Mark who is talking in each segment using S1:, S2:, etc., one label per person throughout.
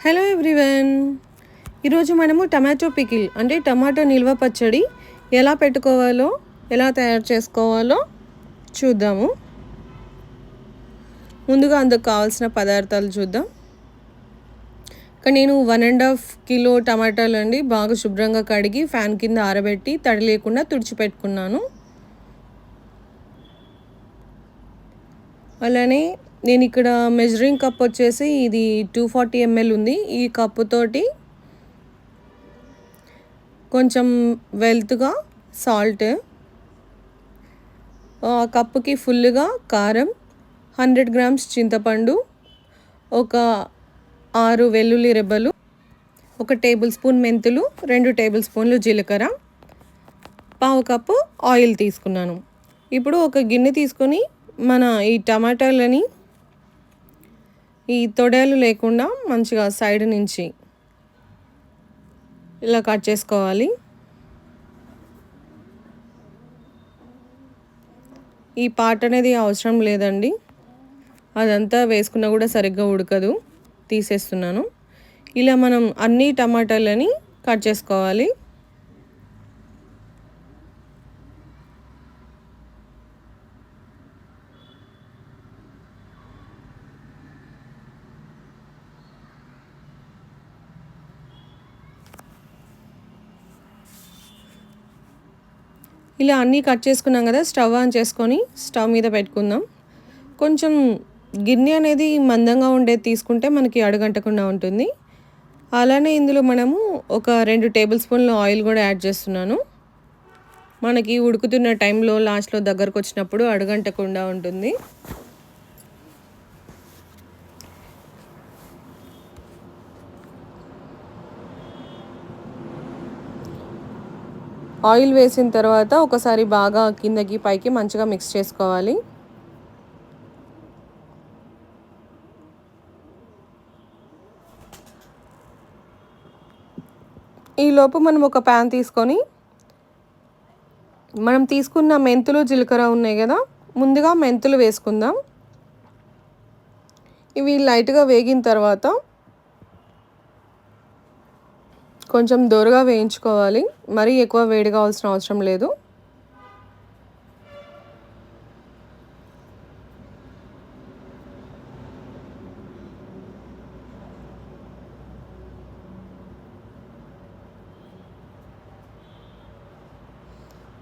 S1: Hello everyone. ఈరోజు మనము tomato pickle అంటే టమాటో నిల్వ పచ్చడి ఎలా పెట్టుకోవాలో ఎలా తయారు చేసుకోవాలో చూద్దాము. ముందుగా అందుకు కావాల్సిన పదార్థాలు చూద్దాం. ఇక్కడ నేను 1.5 కిలో టమాటాలు అండి బాగా శుభ్రంగా కడిగి ఫ్యాన్ కింద ఆరబెట్టి తడి లేకుండా తుడిచిపెట్టుకున్నాను. అలానే నేను ఇక్కడ మెజరింగ్ కప్ వచ్చేసి ఇది 240 ml ఉంది. ఈ కప్పుతోటి కొంచెం వెల్త్గా సాల్ట్, కప్పుకి ఫుల్గా కారం, 100 grams చింతపండు, ఒక 6 వెల్లుల్లి రెబ్బలు, 1 టేబుల్ స్పూన్ మెంతులు, 2 టేబుల్ స్పూన్లు జీలకర్ర, 1/2 కప్పు ఆయిల్ తీసుకున్నాను. ఇప్పుడు ఒక గిన్నె తీసుకొని మన ఈ టమాటాలని ఈ తొడలు లేకుండా మంచిగా సైడ్ నుంచి ఇలా కట్ చేసుకోవాలి. ఈ పార్ట్ అనేది అవసరం లేదండి, అదంతా వేసుకున్నా కూడా సరిగ్గా ఉడకదు, తీసేస్తున్నాను. ఇలా మనం అన్ని టమాటాలని కట్ చేసుకోవాలి. ఇలా అన్నీ కట్ చేసుకున్నాం కదా, స్టవ్ ఆన్ చేసుకొని స్టవ్ మీద పెట్టుకుందాం. కొంచెం గిన్నె అనేది మందంగా ఉండేది తీసుకుంటే మనకి అడుగంటకుండా ఉంటుంది. అలానే ఇందులో మనము ఒక 2 టేబుల్ స్పూన్ల ఆయిల్ కూడా యాడ్ చేస్తున్నాను. మనకి ఉడుకుతున్న టైంలో లాస్ట్లో దగ్గరకు వచ్చినప్పుడు అడుగంటకుండా ఉంటుంది. ఆయిల్ వేసిన తర్వాత ఒకసారి బాగా కిందకి పైకి మంచిగా మిక్స్ చేసుకోవాలి. ఈలోపు మనం ఒక ప్యాన్ తీసుకొని మనం తీసుకున్న మెంతులు జీలకర్ర ఉన్నాయి కదా, ముందుగా మెంతులు వేసుకుందాం. ఇవి లైట్గా వేగిన తర్వాత కొంచెం దోరగా వేయించుకోవాలి, మరీ ఎక్కువ వేడి కావాల్సిన అవసరం లేదు.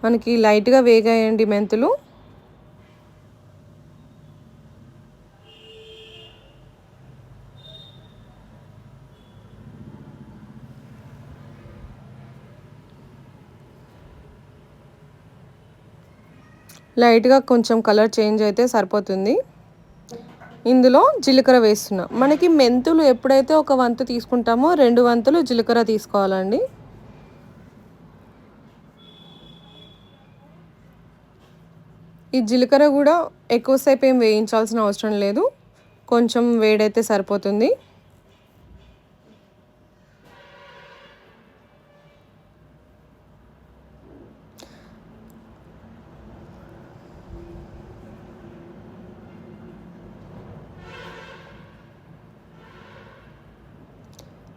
S1: మనకి లైట్గా వేగాయండి మెంతులు. లైట్గా కొంచెం కలర్ చేంజ్ అయితే సరిపోతుంది. ఇందులో జీలకర్ర వేస్తున్నా. మనకి మెంతులు ఎప్పుడైతే ఒక వంతు తీసుకుంటామో 2 వంతులు జీలకర్ర తీసుకోవాలండి. ఈ జీలకర్ర కూడా ఎక్కువసేపు ఏం వేయించాల్సిన అవసరం లేదు, కొంచెం వేడైతే సరిపోతుంది.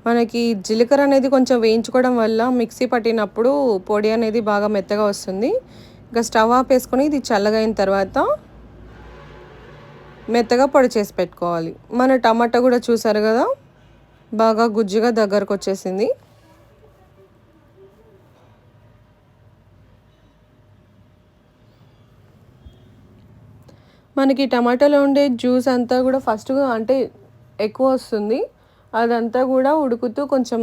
S1: మనకి జీలకర్ర అనేది కొంచెం వేయించుకోవడం వల్ల మిక్సీ పట్టినప్పుడు పొడి అనేది బాగా మెత్తగా వస్తుంది. ఇంకా స్టవ్ ఆపేసుకొని ఇది చల్లగా అయిన తర్వాత మెత్తగా పొడి చేసి పెట్టుకోవాలి. మన టమాటా కూడా చూసారు కదా, బాగా గుజ్జుగా దగ్గరకు వచ్చేసింది. మనకి టమాటాలో ఉండే జ్యూస్ అంతా కూడా ఫస్ట్గా అంటే ఎక్కువ వస్తుంది, అదంతా కూడా ఉడుకుతూ కొంచెం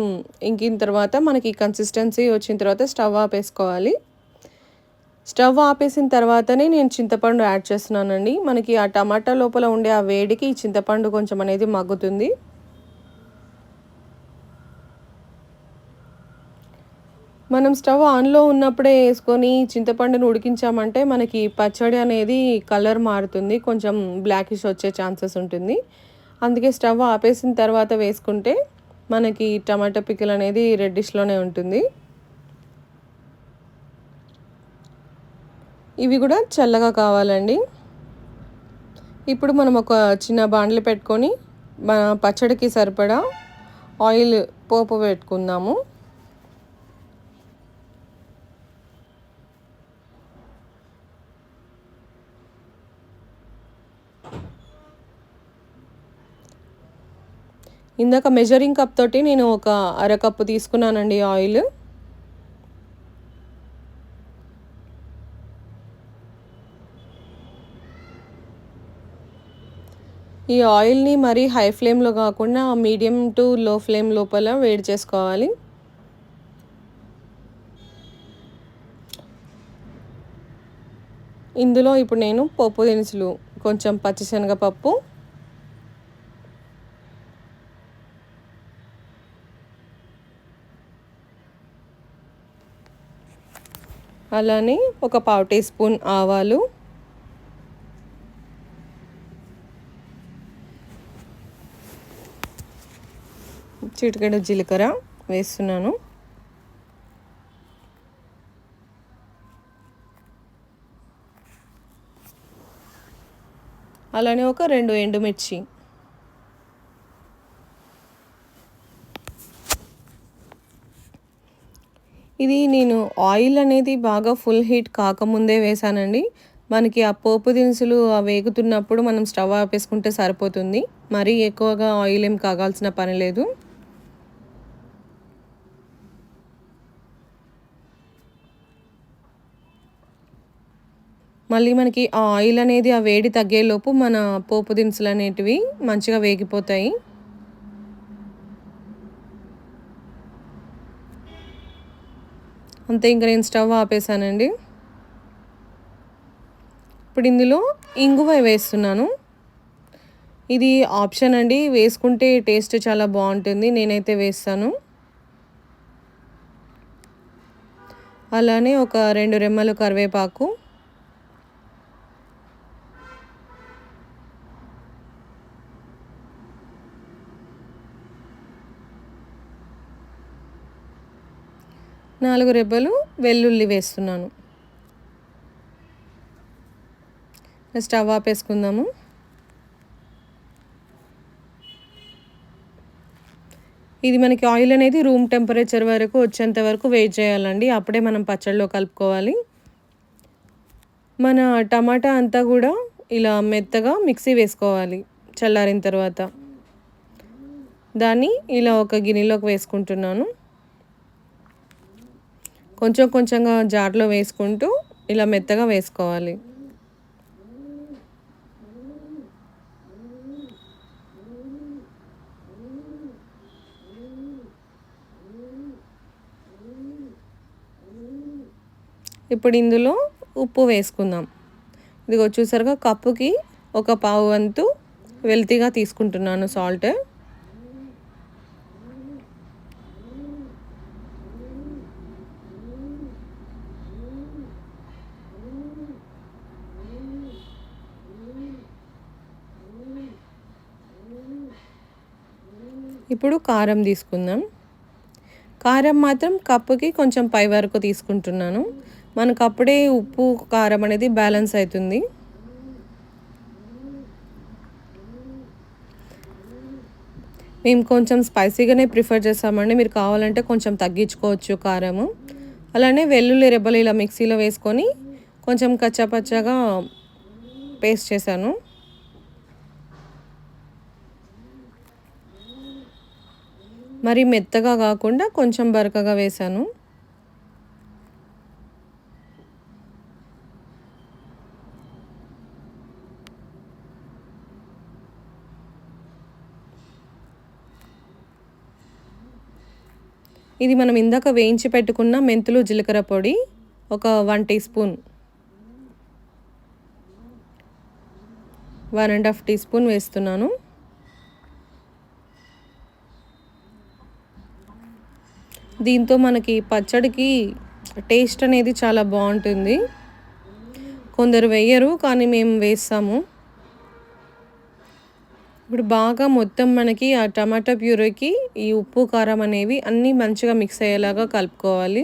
S1: ఇంకిన తర్వాత మనకి కన్సిస్టెన్సీ వచ్చిన తర్వాత స్టవ్ ఆపేసుకోవాలి. స్టవ్ ఆపేసిన తర్వాతనే నేను చింతపండు యాడ్ చేస్తున్నానండి. మనకి ఆ టమాటా లోపల ఉండే ఆ వేడికి ఈ చింతపండు కొంచెం అనేది మగ్గుతుంది. మనం స్టవ్ ఆన్లో ఉన్నప్పుడే వేసుకొని చింతపండును ఉడికించామంటే మనకి పచ్చడి అనేది కలర్ మారుతుంది, కొంచెం బ్లాకిష్ వచ్చే ఛాన్సెస్ ఉంటుంది. అందుకే స్టవ్ ఆపేసిన తర్వాత వేసుకుంటే మనకి టమాటా పికిల్ అనేది రెడ్డిష్లోనే ఉంటుంది. ఇవి కూడా చల్లగా కావాలండి. ఇప్పుడు మనం ఒక చిన్న బాండ్లి పెట్టుకొని పచ్చడికి సరిపడా ఆయిల్ పోపు పెట్టుకుందాము. ఇందాక మెజరింగ్ కప్ తోటి నేను ఒక అరకప్పు తీసుకున్నానండి ఆయిల్. ఈ ఆయిల్ని మరీ హై ఫ్లేమ్లో కాకుండా మీడియం టు లో ఫ్లేమ్ లోపల వేడి చేసుకోవాలి. ఇందులో ఇప్పుడు నేను పోపు దినుసులు, కొంచెం పచ్చిశనగపప్పు, అలానే ఒక పావు టీ స్పూన్ ఆవాలు, చిటికెడు జీలకర్ర వేస్తున్నాను. అలానే ఒక 2 ఎండుమిర్చి, ఇది నేను ఆయిల్ అనేది బాగా ఫుల్ హీట్ కాకముందే వేసానండి. మనకి ఆ పోపు దినుసులు వేగుతున్నప్పుడు మనం స్టవ్ ఆపేసుకుంటే సరిపోతుంది. మరీ ఎక్కువగా ఆయిల్ ఏం కాగాల్సిన పని లేదు. మళ్ళీ మనకి ఆ ఆయిల్ అనేది ఆ వేడి తగ్గేలోపు మన పోపు దినుసులు అనేటివి మంచిగా వేగిపోతాయి. అంతే, ఇంక నేను స్టవ్ ఆపేసానండి. ఇప్పుడు ఇందులో ఇంగువ వేస్తున్నాను. ఇది ఆప్షన్ అండి, వేసుకుంటే టేస్ట్ చాలా బాగుంటుంది. నేనైతే వేస్తాను. అలానే ఒక 2 రెమ్మలు కరివేపాకు, నాలుగు రెబ్బలు వెల్లుల్లి వేస్తున్నాను. స్టవ్ ఆపేసుకుందాము. ఇది మనకి ఆయిల్ అనేది రూమ్ టెంపరేచర్ వరకు వచ్చేంత వరకు వెయిట్ చేయాలండి. అప్పుడే మనం పచ్చడిలో కలుపుకోవాలి. మన టమాటా అంతా కూడా ఇలా మెత్తగా మిక్సీ వేసుకోవాలి చల్లారిన తర్వాత. దాన్ని ఇలా ఒక గిన్నెలోకి వేసుకుంటున్నాను. కొంచెం కొంచెంగా జార్లో వేసుకుంటూ ఇలా మెత్తగా వేసుకోవాలి. ఇప్పుడు ఇందులో ఉప్పు వేసుకుందాం. ఇదిగో చూసారుగా, కప్పుకి ఒక పావు వంతు వెల్తిగా తీసుకుంటున్నాను సాల్ట్. ఇప్పుడు కారం తీసుకుందాం. కారం మాత్రం కప్పుకి కొంచెం పై వరకు తీసుకుంటున్నాను. మనకు అప్పుడే ఉప్పు కారం అనేది బ్యాలెన్స్ అవుతుంది. మేము కొంచెం స్పైసీగానే ప్రిఫర్ చేస్తామండి. మీరు కావాలంటే కొంచెం తగ్గించుకోవచ్చు కారము. అలానే వెల్లుల్లి రెబ్బలు ఇలా మిక్సీలో వేసుకొని కొంచెం కచ్చాపచ్చాగా పేస్ట్ చేశాను. మరి మెత్తగా కాకుండా కొంచెం బరకగా వేశాను. ఇది మనం ఇందాక వేయించి పెట్టుకున్న మెంతులు జీలకర్ర పొడి ఒక 1 టీ స్పూన్, 1.5 టీ స్పూన్ వేస్తున్నాను. దీంతో మనకి పచ్చడికి టేస్ట్ అనేది చాలా బాగుంటుంది. కొందరు వేయరు, కానీ మేము వేస్తాము. ఇప్పుడు బాగా మొత్తం మనకి ఆ టమాటా ప్యూరీకి ఈ ఉప్పు కారం అనేవి అన్నీ మంచిగా మిక్స్ అయ్యేలాగా కలుపుకోవాలి.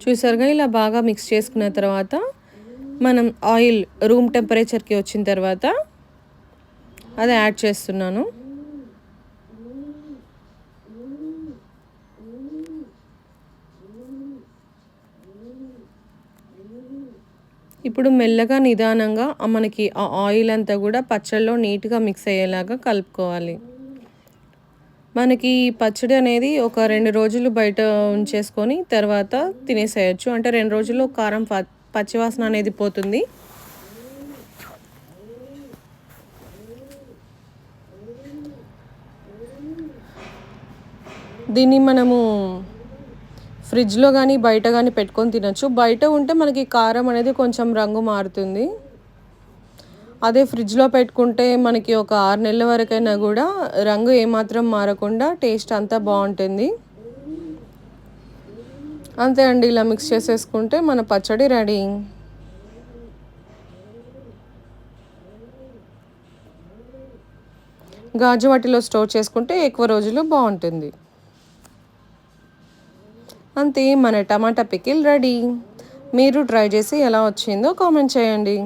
S1: చూసారుగా ఇలా బాగా మిక్స్ చేసుకున్న తర్వాత మనం ఆయిల్ రూమ్ టెంపరేచర్కి వచ్చిన తర్వాత అది యాడ్ చేస్తున్నాను. ఇప్పుడు మెల్లగా నిదానంగా మనకి ఆ ఆయిల్ అంతా కూడా పచ్చడిలో నీట్గా మిక్స్ అయ్యేలాగా కలుపుకోవాలి. మనకి ఈ పచ్చడి అనేది ఒక 2 రోజులు బయట ఉంచేసుకొని తర్వాత తినేసేయచ్చు. అంటే 2 రోజుల్లో కారం పచ్చివాసన అనేది పోతుంది. దీన్ని మనము ఫ్రిడ్జ్లో కానీ బయట కానీ పెట్టుకొని తినచ్చు. బయట ఉంటే మనకి కారం అనేది కొంచెం రంగు మారుతుంది. అదే ఫ్రిడ్జ్లో పెట్టుకుంటే మనకి ఒక 6 నెలల వరకైనా కూడా రంగు ఏమాత్రం మారకుండా టేస్ట్ అంతా బాగుంటుంది. అంతే అండి, ఇలా మిక్స్ చేసేసుకుంటే మన పచ్చడి రెడీ. గాజు వాటిలో స్టోర్ చేసుకుంటే ఎక్కువ రోజులు బాగుంటుంది. అంతే, మన టమాటా పికిల్ రెడీ. మీరు ట్రై చేసి ఎలా వచ్చిందో కామెంట్ చేయండి.